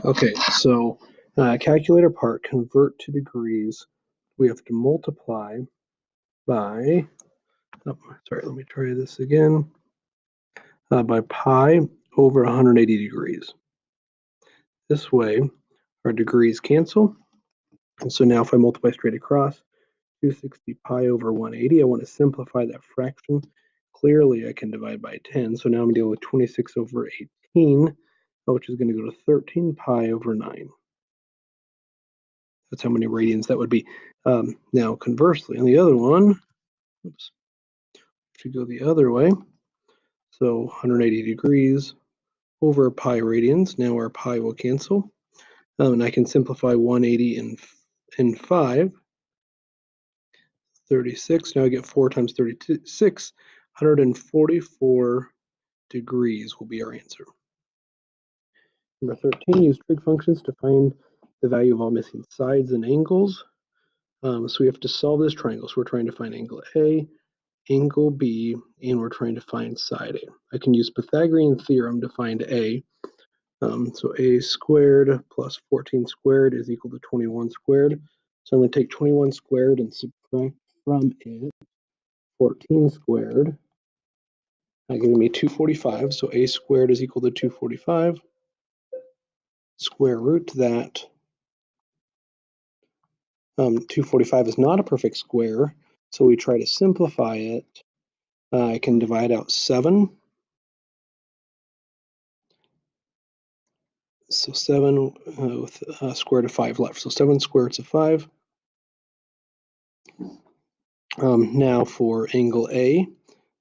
Okay, so calculator part, convert to degrees. We have to multiply by, sorry, let me try this again, by pi over 180 degrees. This way, our degrees cancel. And so now if I multiply straight across, 260 pi over 180, I want to simplify that fraction. Clearly, I can divide by 10. So now I'm dealing with 26 over 18, which is going to go to 13 pi over 9. That's how many radians that would be. Now, conversely, on the other one, oops, should go the other way. So 180 degrees over pi radians. Now our pi will cancel. And I can simplify 180 in 5. 36. Now I get 4 times 36. 144 degrees will be our answer. Number 13, use trig functions to find the value of all missing sides and angles. So we have to solve this triangle. So we're trying to find angle A, angle B, and we're trying to find side A. I can use Pythagorean theorem to find A. So A squared plus 14 squared is equal to 21 squared. So I'm going to take 21 squared and subtract from it 14 squared. That gives me 245. So A squared is equal to 245. Square root that. 245 is not a perfect square, so we try to simplify it. I can divide out 7. So 7 with a square root of 5 left. So 7 square roots of 5. Now for angle A,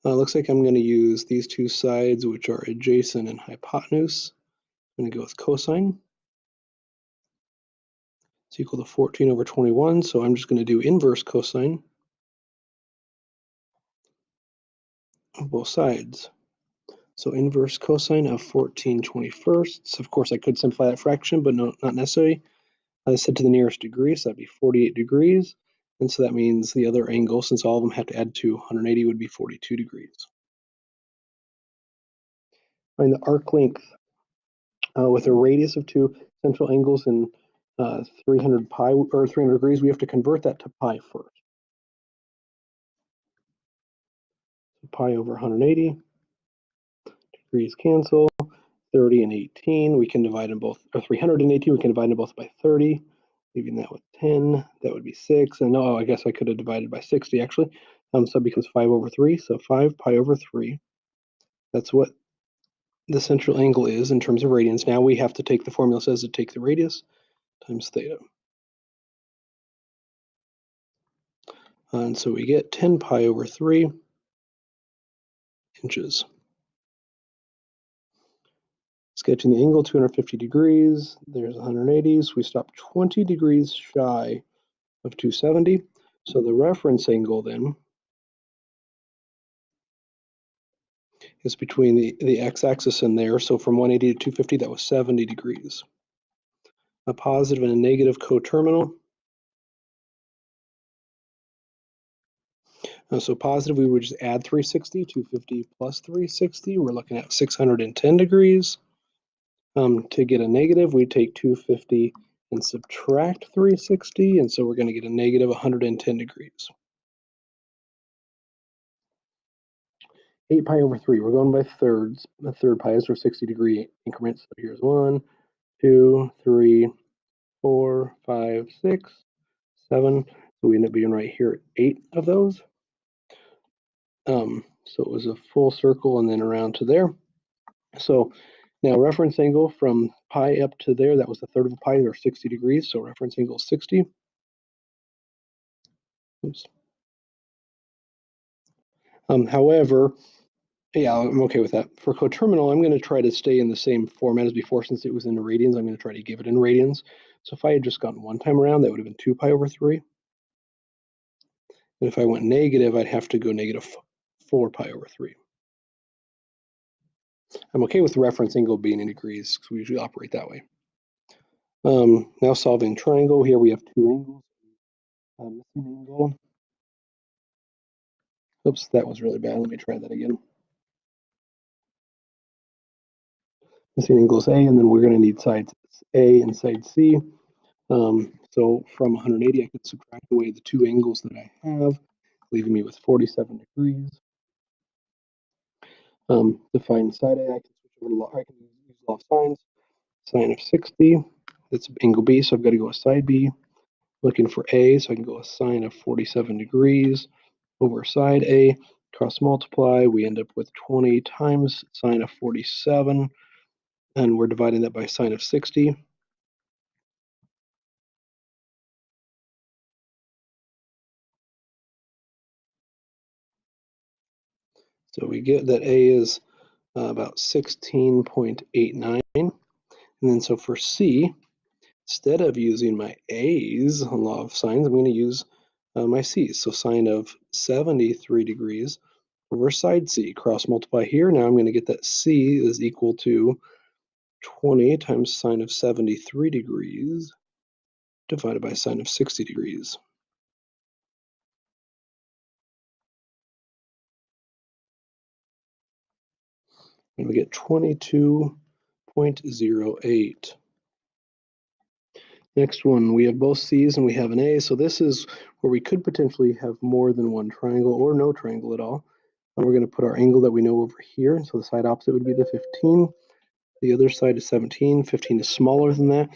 looks like I'm going to use these two sides, which are adjacent and hypotenuse. I'm going to go with cosine. It's equal to 14 over 21, so I'm just going to do inverse cosine of both sides. So inverse cosine of 14 21st. Of course, I could simplify that fraction, but no, not necessary. I said to the nearest degree, so that'd be 48 degrees. And so that means the other angle, since all of them have to add to 180, would be 42 degrees. Find the arc length with a radius of 2 central angles and 300 pi or 300 degrees. We have to convert that to pi first. So pi over 180. Degrees cancel. 30 and 18. We can divide them both, or 318. We can divide them both by 30. Leaving that with 10, that would be 6. And I guess I could have divided by 60 actually. So it becomes 5 over 3. So 5 pi over 3. That's what the central angle is in terms of radians. Now we have to take the formula says to take the radius times theta. And so we get 10 pi over 3 inches. Sketching the angle 250 degrees. There's 180. So we stop 20 degrees shy of 270. So the reference angle then is between the x-axis and there. So from 180 to 250, that was 70 degrees. A positive and a negative coterminal. So positive, we would just add 360, 250 plus 360. We're looking at 610 degrees. To get a negative, we take 250 and subtract 360, and so we're going to get a negative 110 degrees. 8 pi over 3, we're going by thirds. A third pi is for 60 degree increments. So here's 1, 2, 3, 4, 5, 6, 7. So we end up being right here at 8 of those. So it was a full circle and then around to there. So now reference angle from pi up to there, that was a third of a pi, or 60 degrees. So reference angle is 60. Oops. However, yeah, I'm okay with that. For coterminal, I'm going to try to stay in the same format as before. Since it was in the radians, I'm going to try to give it in radians. So if I had just gotten one time around, that would have been 2 pi over 3. And if I went negative, I'd have to go negative 4 pi over 3. I'm okay with the reference angle being in degrees because we usually operate that way. Now solving triangle. Here we have two angles. Missing angle. Oops, that was really bad. Let me try that again. Missing angle is A, and then we're going to need sides A and side C. So from 180, I could subtract away the two angles that I have, leaving me with 47 degrees. To find side A, I can switch over to law. I can use law of sines. Sine of 60, that's angle B, so I've got to go with side B. Looking for A, so I can go with sine of 47 degrees over side A. Cross multiply, we end up with 20 times sine of 47, and we're dividing that by sine of 60. So we get that A is about 16.89. And then so for C, instead of using my A's on law of sines, I'm going to use my C's. So sine of 73 degrees over side C. Cross multiply here. Now I'm going to get that C is equal to 20 times sine of 73 degrees divided by sine of 60 degrees. And we get 22.08. Next one, we have both C's and we have an A. So this is where we could potentially have more than one triangle or no triangle at all. And we're going to put our angle that we know over here. So the side opposite would be the 15. The other side is 17. 15 is smaller than that.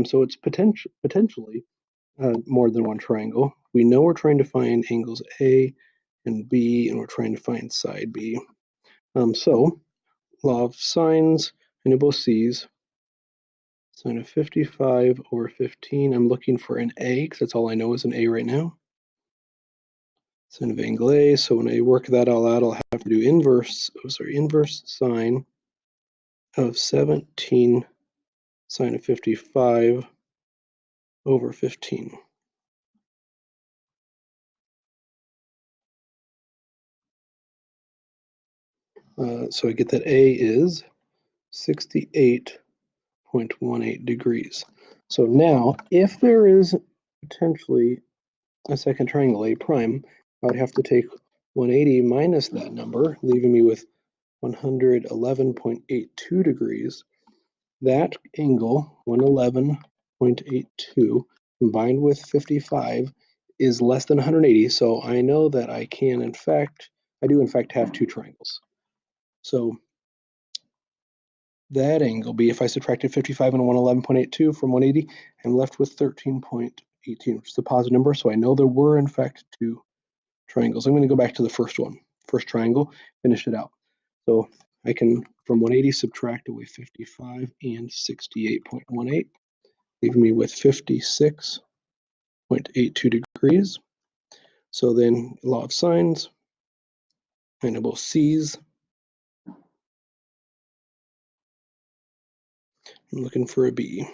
So it's potentially more than one triangle. We know we're trying to find angles A and B, and we're trying to find side B. So law of sines, I know both C's. Sine of 55 over 15. I'm looking for an A because that's all I know is an A right now. Sine of angle A. So when I work that all out, I'll have to do inverse sine of 17 sine of 55 over 15. So I get that A is 68.18 degrees. So now, if there is potentially a second triangle, A prime, I would have to take 180 minus that number, leaving me with 111.82 degrees. That angle, 111.82, combined with 55, is less than 180. So I know that I do in fact have two triangles. So that angle B, if I subtracted 55 and 111.82 from 180, I'm left with 13.18, which is a positive number. So I know there were in fact two triangles. I'm going to go back to the first triangle, finish it out. So I can, from 180, subtract away 55 and 68.18, leaving me with 56.82 degrees. So then law of sines, I know both C's. I'm looking for a B.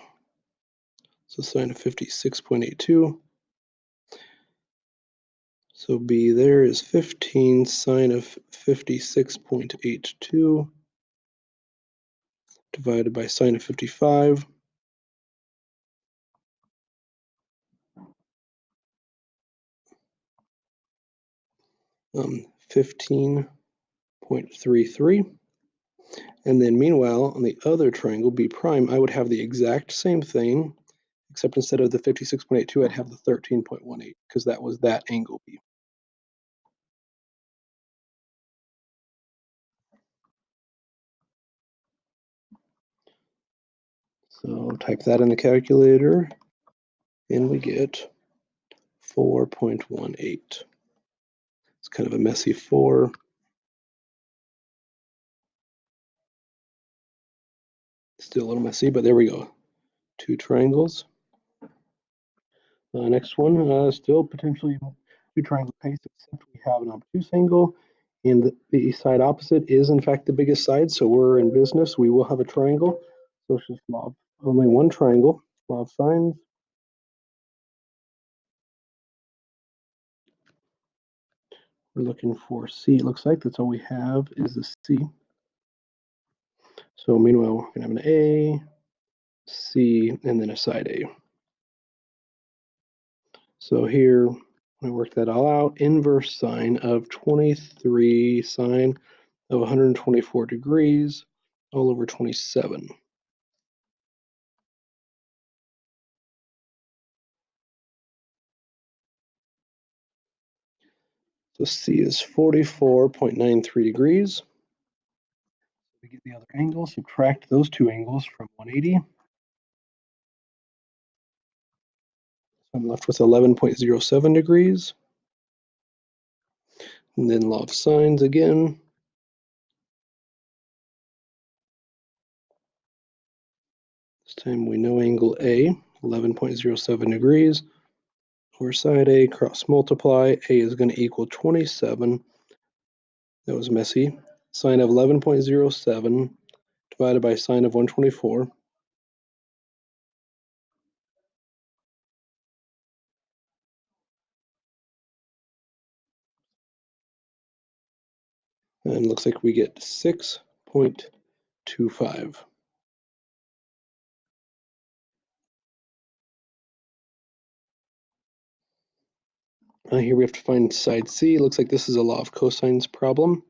So sine of 56.82. So B there is 15 sine of 56.82 divided by sine of 55. 15.33. And then meanwhile, on the other triangle, B prime, I would have the exact same thing, except instead of the 56.82, I'd have the 13.18, because that was that angle B. So type that in the calculator, and we get 4.18. It's kind of a messy 4. Still a little messy, but there we go. Two triangles. Next one, still potentially two triangle case, except we have an obtuse angle, and the side opposite is in fact the biggest side, so we're in business. We will have a triangle. So it's just law of only one triangle, law of sines. We're looking for C. It looks like that's all we have is the C. So meanwhile, we're going to have an A, C, and then a side A. So here, I work that all out. Inverse sine of 23 sine of 124 degrees all over 27. So C is 44.93 degrees. We get the other angle, subtract those two angles from 180. So I'm left with 11.07 degrees. And then law of sines again. This time we know angle A, 11.07 degrees. Over side A, cross multiply. A is going to equal 27. That was messy. Sine of 11.07 divided by sine of 124. And looks like we get 6.25. Here we have to find side C. Looks like this is a law of cosines problem.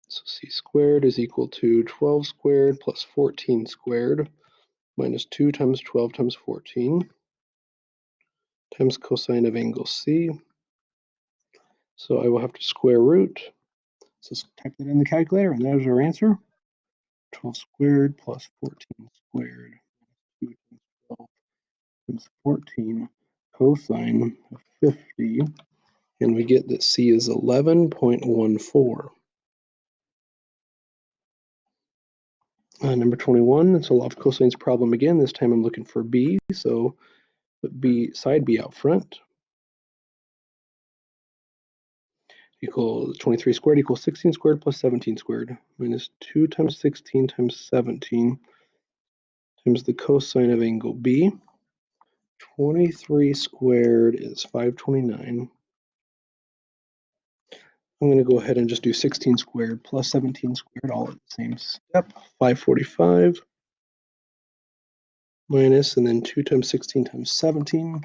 So C squared is equal to 12 squared plus 14 squared minus 2 times 12 times 14 times cosine of angle C. So I will have to square root. So let's type that in the calculator, and there's our answer. 12 squared plus 14 squared minus 2 times 12 times 14 cosine of 50. And we get that C is 11.14. Number 21, it's a law of cosines problem again. This time I'm looking for B, so put B, side B out front. Equals 23 squared equals 16 squared plus 17 squared minus 2 times 16 times 17 times the cosine of angle B. 23 squared is 529. I'm going to go ahead and just do 16 squared plus 17 squared all at the same step. 545 minus, and then 2 times 16 times 17.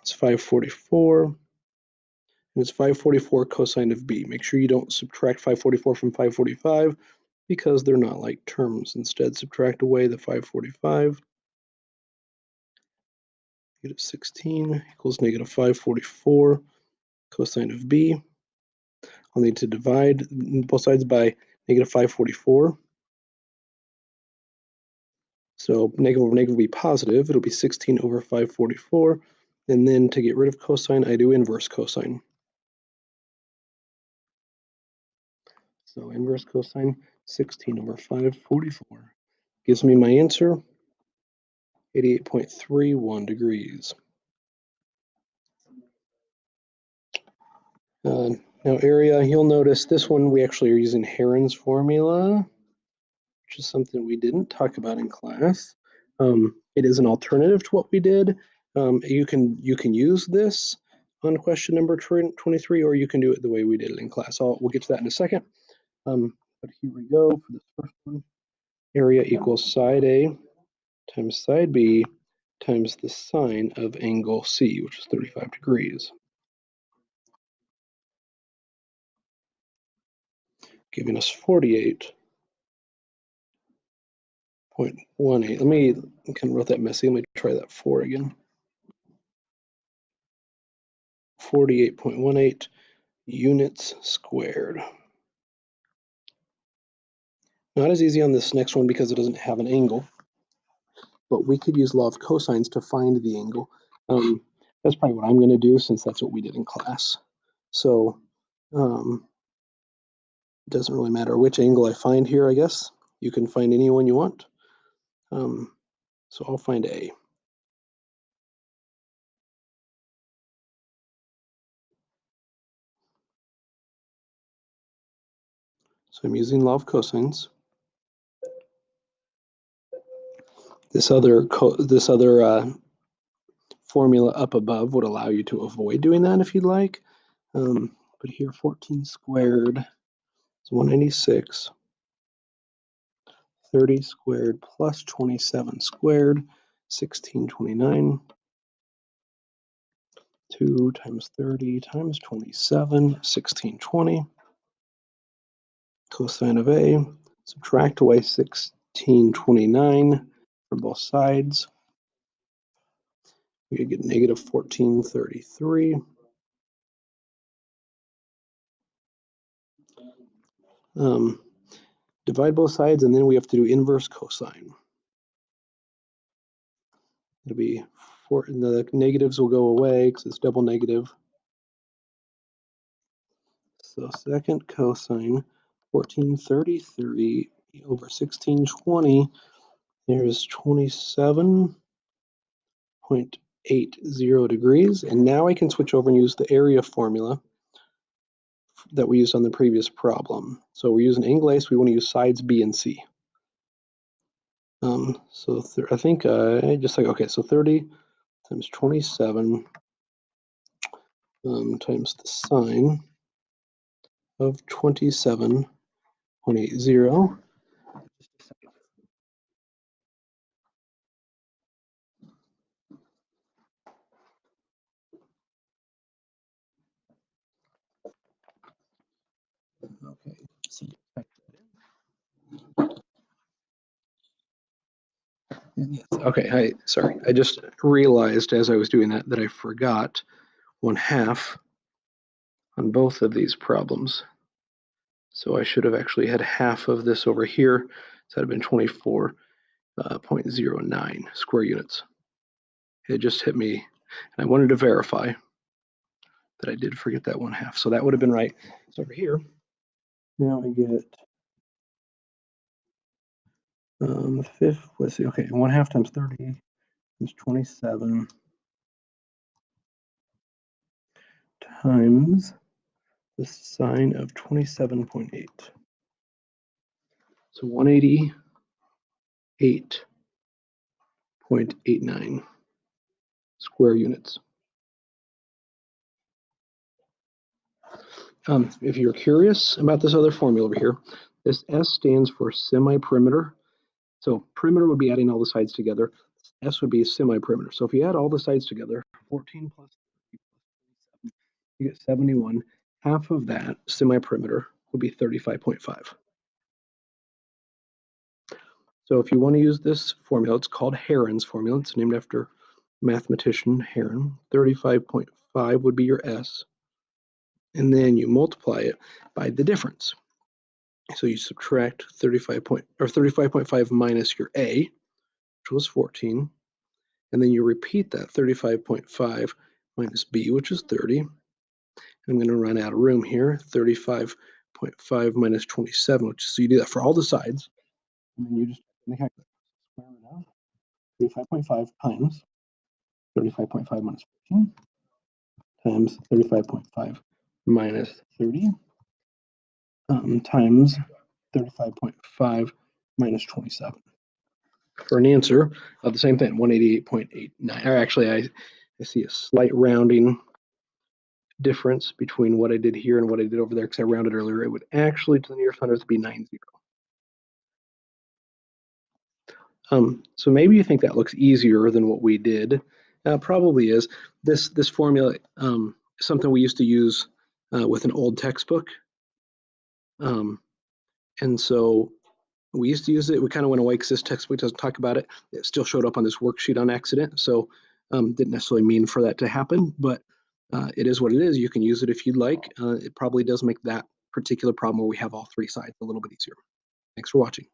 It's 544. And it's 544 cosine of B. Make sure you don't subtract 544 from 545 because they're not like terms. Instead, subtract away the 545. Negative 16 equals negative 544 cosine of B. I'll need to divide both sides by negative 544. So negative over negative will be positive. It'll be 16 over 544. And then to get rid of cosine, I do inverse cosine. So inverse cosine 16 over 544 gives me my answer, 88.31 degrees. Now area, you'll notice this one we actually are using Heron's formula, which is something we didn't talk about in class. It is an alternative to what we did. You can use this on question number 23, or you can do it the way we did it in class. We'll get to that in a second. But here we go for this first one. Area equals side A times side B times the sine of angle C, which is 35 degrees. Giving us 48.18. Let me kind of wrote that messy. Let me try that 4 again. 48.18 units squared. Not as easy on this next one because it doesn't have an angle, but we could use law of cosines to find the angle. That's probably what I'm going to do since that's what we did in class. So it doesn't really matter which angle I find here, I guess. You can find any one you want. So I'll find A. So I'm using law of cosines. This other formula up above would allow you to avoid doing that if you'd like. But here 14 squared is 196. 30 squared plus 27 squared, 1629. 2 times 30 times 27, 1620. Cosine of A, subtract away 1629 from both sides. We get negative 1433. Divide both sides, and then we have to do inverse cosine. It'll be the negatives will go away because it's double negative. So second cosine, 1433 over 1620. There's 27.80 degrees. And now I can switch over and use the area formula that we used on the previous problem. So we're using Ingles. We want to use sides B and C. So I think just like, okay, so 30 times 27 times the sine of 27.80. Okay, so okay, sorry. I just realized as I was doing that I forgot 1/2 on both of these problems. So I should have actually had half of this over here. So that'd have been 24.09 square units. It just hit me, and I wanted to verify that I did forget that 1/2. So that would have been right. So over here, now I get fifth. Let's see. Okay, 1/2 times 30 is 27 times the sine of 27.8. So 188.89 square units. If you're curious about this other formula over here, this S stands for semi-perimeter. So perimeter would be adding all the sides together. S would be semi-perimeter. So if you add all the sides together, 14 plus 30 plus 27, you get 71. Half of that semi-perimeter would be 35.5. So if you want to use this formula, it's called Heron's formula. It's named after mathematician Heron. 35.5 would be your S. And then you multiply it by the difference. So you subtract 35.5 minus your A, which was 14. And then you repeat that 35.5 minus B, which is 30. I'm going to run out of room here. 35.5 minus 27, which is, so you do that for all the sides. And then you just square it out. 35.5 times 35.5 minus 14 times 35.5 minus 30 times 35.5 minus 27 for an answer of the same thing, 188.89. Or actually, I see a slight rounding difference between what I did here and what I did over there because I rounded earlier. It would actually, to the nearest hundredth, be 90. So maybe you think that looks easier than what we did. Probably is. This formula is something we used to use with an old textbook. And so we used to use it. We kind of went away because this textbook doesn't talk about it. It still showed up on this worksheet on accident. So didn't necessarily mean for that to happen, but it is what it is. You can use it if you'd like. It probably does make that particular problem where we have all three sides a little bit easier. Thanks for watching.